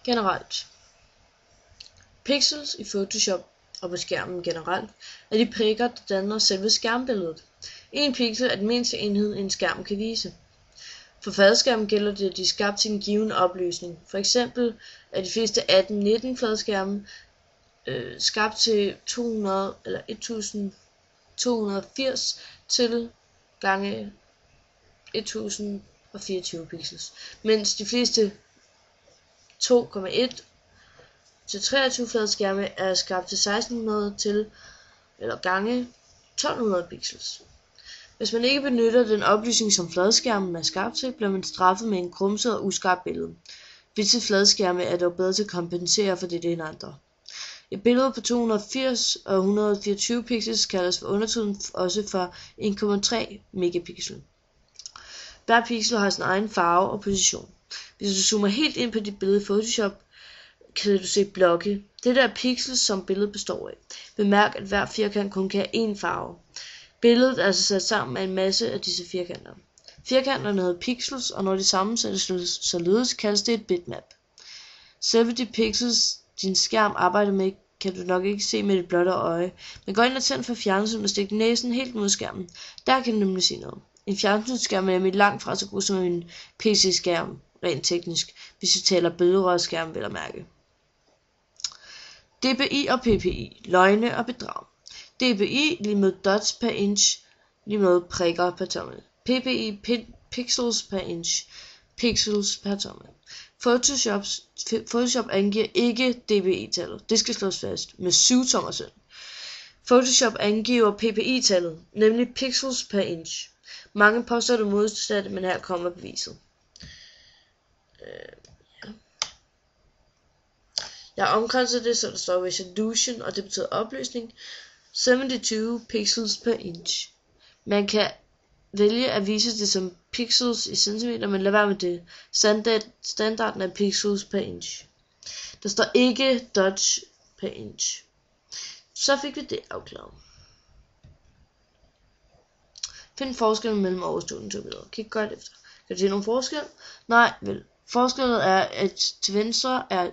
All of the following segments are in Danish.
Generelt. Pixels i Photoshop og på skærmen generelt er de prikker, der danner selve skærmbilledet. En pixel er den mindste enhed, en skærm kan vise. For fladskærmen gælder det, at de er skabt til en given opløsning. For eksempel er de fleste 18-19 fladskærme skabt til 200 eller 1280 til gange 1024 pixels, mens de fleste 2,1 til 23 fladskærme er skabt til 1600 til eller gange 1200 pixels. Hvis man ikke benytter den opløsning, som fladskærmen er skabt til, bliver man straffet med en grumset og uskarpt billede. Visse fladskærme er dog bedre til at kompensere for det end andre. Et billede på 280 og 124 pixels kaldes for undertiden også for 1,3 megapixel. Hver pixel har sin egen farve og position. Hvis du zoomer helt ind på dit billede i Photoshop, kan du se blokke. Det er pixels, som billedet består af. Bemærk, at hver firkant kun kan have én farve. Billedet er altså sat sammen af en masse af disse firkanter. Firkanterne hedder pixels, og når de sammensættes således, kaldes det et bitmap. Selve de pixels, din skærm arbejder med, kan du nok ikke se med dit blotte øje. Men gå ind og tænd for fjernsynet og stik næsen helt mod skærmen. Der kan du nemlig se noget. En fjernsynsskærm er nemlig langt fra så god som en PC-skærm, rent teknisk, hvis vi taler bølgerørskærm vel at mærke. DPI og PPI, løgne og bedrag. DPI lige med dots per inch, lige med prikker per tommel. PPI pixels per inch, pixels per tommel. Photoshop angiver ikke DPI-tallet, det skal slås fast, med 7-tommersøm. Photoshop angiver PPI-tallet, nemlig pixels per inch. Mange påstår det modsatte, men her kommer beviset. Jeg har omkranset det, så der står resolution, og det betyder opløsning. 72 pixels per inch. Man kan vælge at vise det som pixels i centimeter, men lad være med det. Standarden er pixels per inch. Der står ikke dots per inch. Så fik vi det afklaret. Find forskellen mellem overstående to billeder. Kig godt efter. Kan du se nogen forskel? Nej, vel. Forskellen er, at til venstre er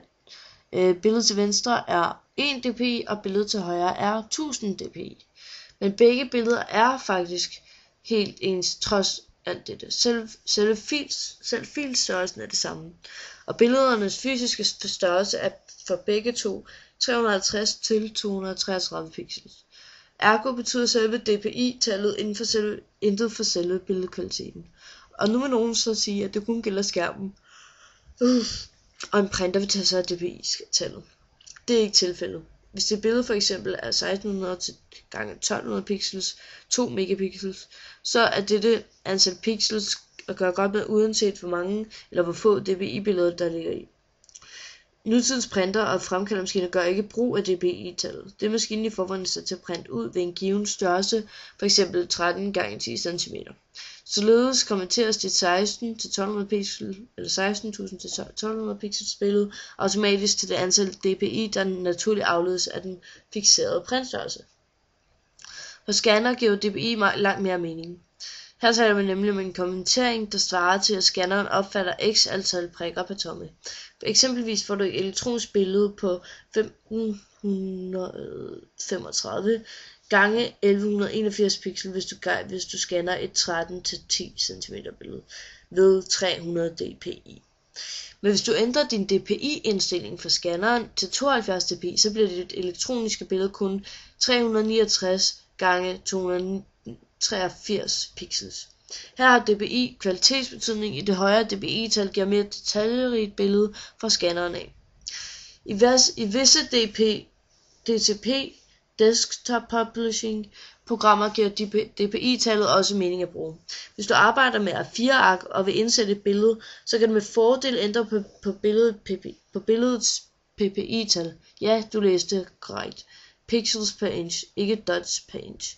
billedet til venstre er 1 dpi, og billedet til højre er 1000 dpi. Men begge billeder er faktisk helt ens trods alt dette. Selv filstørrelsen er det samme. Og billedernes fysiske størrelse er for begge to 350 til 233 pixels. Ergo betyder selve DPI-tallet intet for selve billedkvaliteten. Og nu vil nogen så sige, at det kun gælder skærmen. Og en printer vil tage sig af DPI-tallet. Det er ikke tilfældet. Hvis det billede for eksempel er 1600 til gange 1200 pixels, 2 megapixels, så er dette antal pixels at gøre godt med, uanset hvor mange eller hvor få DPI-billeder der ligger i. Nutidens printer og fremkaldermaskiner gør ikke brug af DPI-tallet. Det er maskinen i forvejen sat til at printe ud ved en given størrelse, f.eks. 13 x 10 cm. Således konverteres dit 16 til 1200 pixel eller 16.000 til 1200 pixels billede automatisk til det antal DPI, der naturligt afledes af den fikserede printstørrelse. For scanner giver DPI langt mere mening. Her taler man nemlig om en konvertering, der svarer til, at scanneren opfatter x antal prikker per tommel. Eksempelvis får du et elektronisk billede på 1535 gange 1181 pixel, hvis du scanner et 13 til 10 cm billede ved 300 dpi. Men hvis du ændrer din DPI-indstilling for scanneren til 72 dpi, så bliver dit elektroniske billede kun 369 gange 283 pixels. Her har DPI kvalitetsbetydning, i det højere DPI-tal giver mere detaljerigt billede fra scanneren af. I visse DTP Desktop Publishing programmer giver DPI-tallet også mening at bruge. Hvis du arbejder med A4-ark og vil indsætte et billede, så kan du med fordel ændre på billedets PPI-tal. Ja, du læste korrekt. Pixels per inch, ikke dots per inch.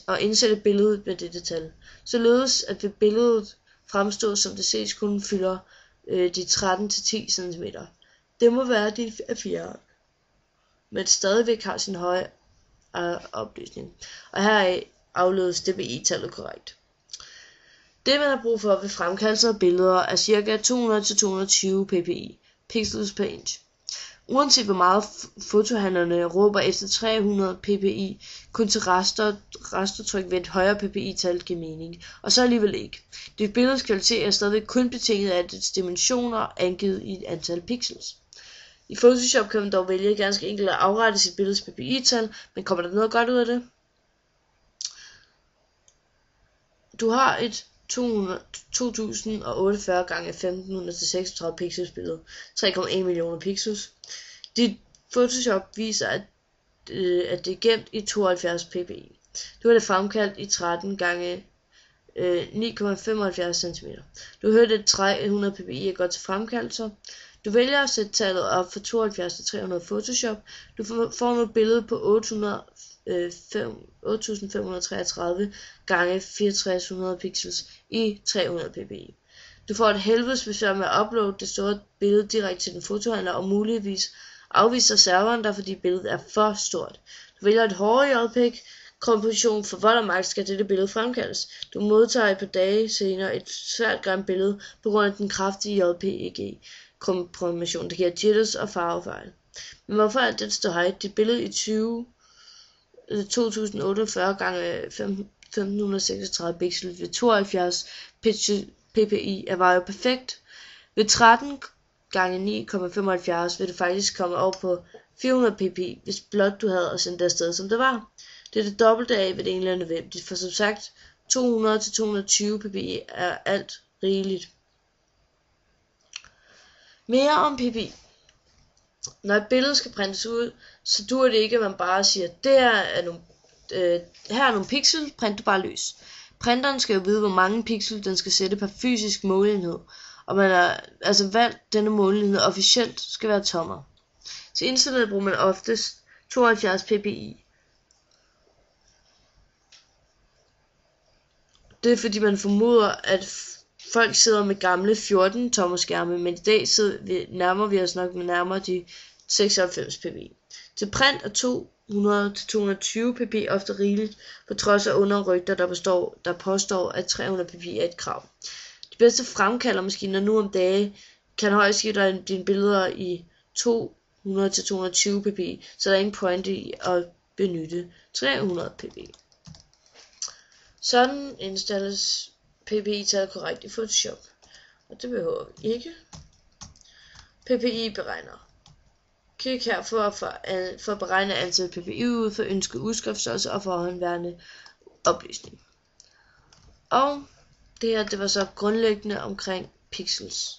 Og indsætte billedet med dette tal. Således at ved billedet fremstår, som det ses, kun fylder de 13 til 10 cm. Det må være dit A4-ark, men stadigvæk har sin høje opløsning. Og her afledes DPI-tallet korrekt. Det man har brug for ved fremkaldelse af billeder er ca. 200 til 220 ppi. pixels per inch. Uanset hvor meget fotohandlerne råber efter 300 ppi, kun til rastertryk ved et højere ppi-tal giver mening, og så alligevel ikke. Dit billedes kvalitet er stadig kun betinget af dets dimensioner angivet i et antal pixels. I Photoshop kan man dog vælge ganske enkelt at afrette sit billedes ppi-tal, men kommer der noget godt ud af det? Du har et 2048 x 1500 til 36 pixels billede, 3,1 millioner pixels. Dit Photoshop viser, at det er gemt i 72 ppi. Du har det fremkaldt i 13 gange 9,75 cm. Du hørte, at 300 ppi er godt til fremkaldelser. Du vælger at sætte tallet op fra 72 til 300 Photoshop. Du får nu et billede på 8533 gange 6400 pixels i 300 ppi. Du får et helvedes besvær med at uploade det store billede direkte til den fotohandler, og muligvis afviser serveren der, fordi billedet er for stort. Du vælger et hårdere JPEG-komposition, for hvor og magt skal dette billede fremkaldes. Du modtager et par dage senere et svært grimt billede på grund af den kraftige JPEG-kompression, der giver jitters og farvefejl. Men hvorfor alt det ståhej? Dit billede i 2048 gange 1536 pixels ved 72 ppi var jo perfekt. Ved 13 gange 9,75 vil du faktisk komme over på 400 ppi, hvis blot du havde sendt det afsted som det var. Det er det dobbelte af, hvad det egentlig er nødvendigt, for som sagt 200 til 220 ppi er alt rigeligt. Mere om ppi. Når et billede skal printes ud, så duer det ikke, at man bare siger, her er nogle pixel, print du bare løs. Printeren skal jo vide, hvor mange pixel den skal sætte per fysisk måleenhed, og man har altså valgt denne måleenhed officielt skal være tommer. Til internettet bruger man oftest 72 ppi. Det er fordi man formoder, at folk sidder med gamle 14 tommer skærme, men i dag nærmer vi os nok nærmere de 96 ppi. Til print er 200 til 220 ppi ofte rigeligt, på trods af underrygter, der påstår, at 300 ppi er et krav. De bedste fremkaldermaskiner nu om dage kan højst give dig dine billeder i 200 til 220 ppi, så der er ingen point i at benytte 300 ppi. Sådan installeres ppi-tallet korrekt i Photoshop, og det behøver vi ikke. PPI-beregner. Klik her for at beregne antal ppi ud for ønsket udskriftstørrelse og forhåndværende opløsning. Og det her, det var så grundlæggende omkring pixels.